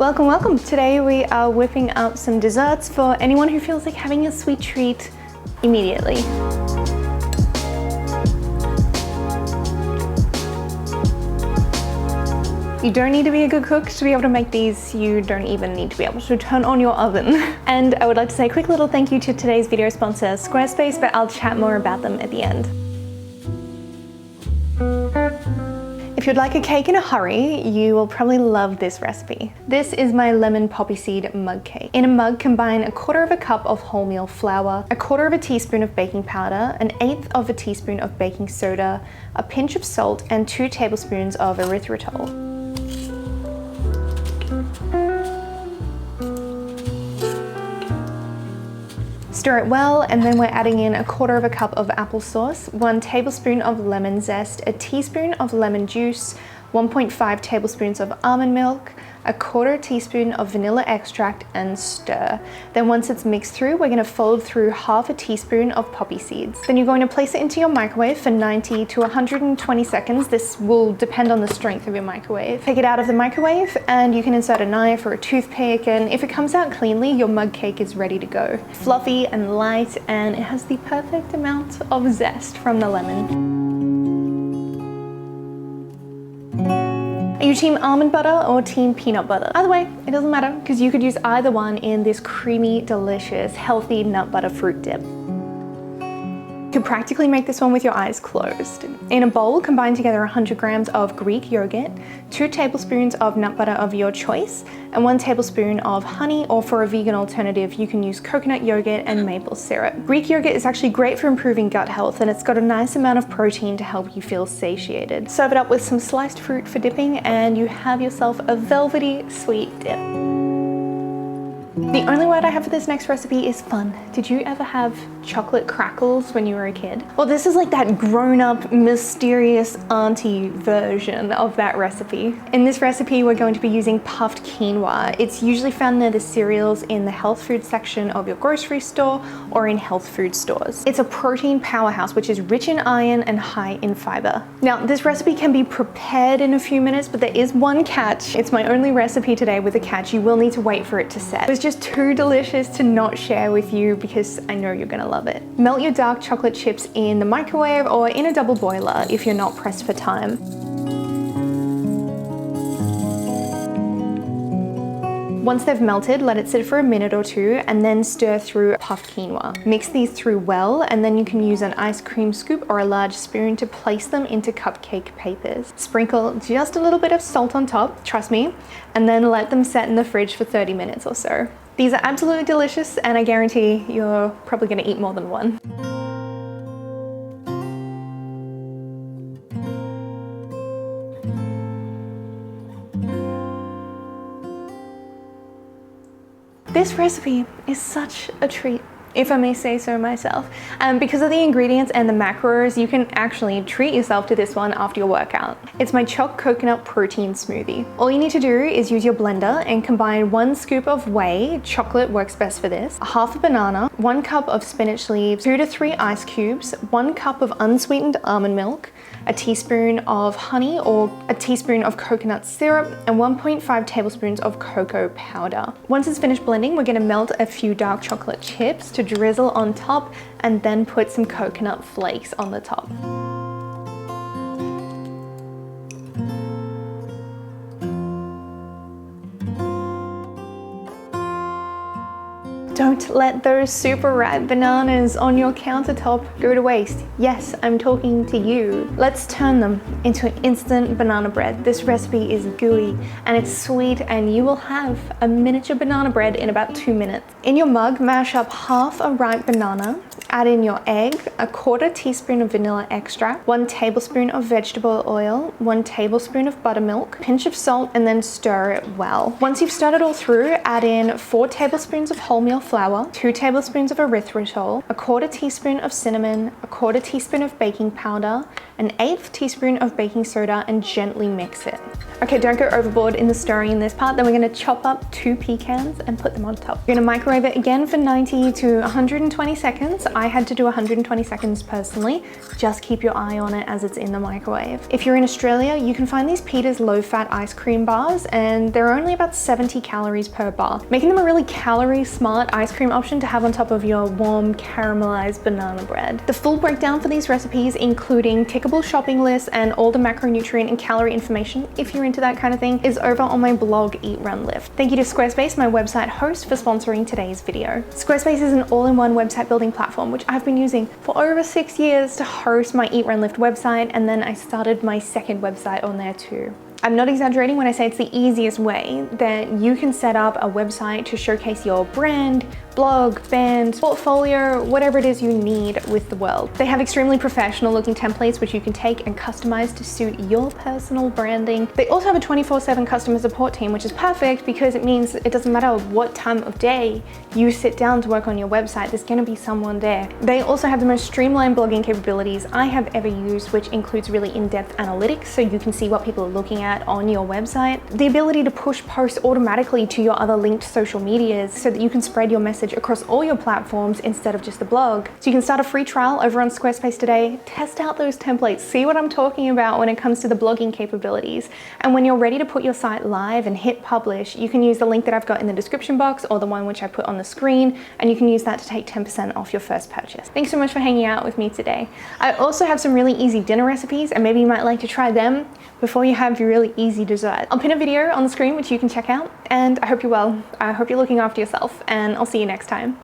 Welcome, welcome. Today we are whipping up some desserts for anyone who feels like having a sweet treat immediately. You don't need to be a good cook to be able to make these. You don't even need to be able to turn on your oven. And I would like to say a quick little thank you to today's video sponsor, Squarespace, but I'll chat more about them at the end. If you'd like a cake in a hurry, you will probably love this recipe. This is my lemon poppy seed mug cake. In a mug, combine 1/4 cup of wholemeal flour, 1/4 teaspoon of baking powder, 1/8 teaspoon of baking soda, a pinch of salt, and 2 tablespoons of erythritol. Stir it well, and then we're adding in 1/4 cup of applesauce, 1 tablespoon of lemon zest, a teaspoon of lemon juice, 1.5 tablespoons of almond milk, 1/4 teaspoon of vanilla extract, and stir. Then once it's mixed through, we're going to fold through 1/2 teaspoon of poppy seeds. Then you're going to place it into your microwave for 90 to 120 seconds. This will depend on the strength of your microwave. Take it out of the microwave and you can insert a knife or a toothpick, and if it comes out cleanly, your mug cake is ready to go. Fluffy and light, and it has the perfect amount of zest from the lemon. Are you team almond butter or team peanut butter? Either way, it doesn't matter because you could use either one in this creamy, delicious, healthy nut butter fruit dip. You could practically make this one with your eyes closed. In a bowl, combine together 100 grams of Greek yogurt, 2 tablespoons of nut butter of your choice, and 1 tablespoon of honey, or for a vegan alternative, you can use coconut yogurt and maple syrup. Greek yogurt is actually great for improving gut health, and it's got a nice amount of protein to help you feel satiated. Serve it up with some sliced fruit for dipping, and you have yourself a velvety sweet dip. The only word I have for this next recipe is fun. Did you ever have chocolate crackles when you were a kid? Well, this is like that grown-up, mysterious auntie version of that recipe. In this recipe, we're going to be using puffed quinoa. It's usually found near the cereals in the health food section of your grocery store or in health food stores. It's a protein powerhouse, which is rich in iron and high in fiber. Now, this recipe can be prepared in a few minutes, but there is one catch. It's my only recipe today with a catch. You will need to wait for it to set. It's just too delicious to not share with you because I know you're gonna love it. Melt your dark chocolate chips in the microwave or in a double boiler if you're not pressed for time. Once they've melted, let it sit for a minute or two and then stir through puffed quinoa. Mix these through well, and then you can use an ice cream scoop or a large spoon to place them into cupcake papers. Sprinkle just a little bit of salt on top, trust me, and then let them set in the fridge for 30 minutes or so. These are absolutely delicious, and I guarantee you're probably gonna eat more than one. This recipe is such a treat, if I may say so myself. Because of the ingredients and the macros, you can actually treat yourself to this one after your workout. It's my Choc coconut protein smoothie. All you need to do is use your blender and combine 1 scoop of whey, chocolate works best for this, 1/2 banana, 1 cup of spinach leaves, 2 to 3 ice cubes, 1 cup of unsweetened almond milk, a teaspoon of honey or a teaspoon of coconut syrup, and 1.5 tablespoons of cocoa powder. Once it's finished blending, we're gonna melt a few dark chocolate chips to drizzle on top, and then put some coconut flakes on the top. Don't let those super ripe bananas on your countertop go to waste. Yes, I'm talking to you. Let's turn them into an instant banana bread. This recipe is gooey and it's sweet, and you will have a miniature banana bread in about 2 minutes. In your mug, mash up 1/2 a ripe banana, add in your egg, 1/4 teaspoon of vanilla extract, 1 tablespoon of vegetable oil, 1 tablespoon of buttermilk, pinch of salt, and then stir it well. Once you've stirred it all through, add in 4 tablespoons of wholemeal flour, 2 tablespoons of erythritol, 1/4 teaspoon of cinnamon, 1/4 teaspoon of baking powder, 1/8 teaspoon of baking soda, and gently mix it. Okay, don't go overboard in the stirring in this part. Then we're gonna chop up 2 pecans and put them on top. You're gonna microwave it again for 90 to 120 seconds. I had to do 120 seconds personally. Just keep your eye on it as it's in the microwave. If you're in Australia, you can find these Peter's low-fat ice cream bars, and they're only about 70 calories per bar, making them a really calorie-smart ice cream option to have on top of your warm caramelized banana bread. The full breakdown for these recipes, including tickable shopping lists and all the macronutrient and calorie information, if you're into that kind of thing, is over on my blog Eat Run Lift. Thank you to Squarespace, my website host, for sponsoring today's video. Squarespace is an all-in-one website building platform which I've been using for over 6 years to host my Eat Run Lift website, and then I started my second website on there too. I'm not exaggerating when I say it's the easiest way that you can set up a website to showcase your brand, blog, band, portfolio, whatever it is you need with the world. They have extremely professional looking templates which you can take and customize to suit your personal branding. They also have a 24/7 customer support team, which is perfect because it means it doesn't matter what time of day you sit down to work on your website, there's gonna be someone there. They also have the most streamlined blogging capabilities I have ever used, which includes really in-depth analytics so you can see what people are looking at on your website. The ability to push posts automatically to your other linked social medias so that you can spread your message across all your platforms instead of just the blog. So you can start a free trial over on Squarespace today, test out those templates, see what I'm talking about when it comes to the blogging capabilities. And when you're ready to put your site live and hit publish, you can use the link that I've got in the description box or the one which I put on the screen, and you can use that to take 10% off your first purchase. Thanks so much for hanging out with me today. I also have some really easy dinner recipes, and maybe you might like to try them before you have your really easy dessert. I'll pin a video on the screen which you can check out, and I hope you're well. I hope you're looking after yourself, and I'll see you next time.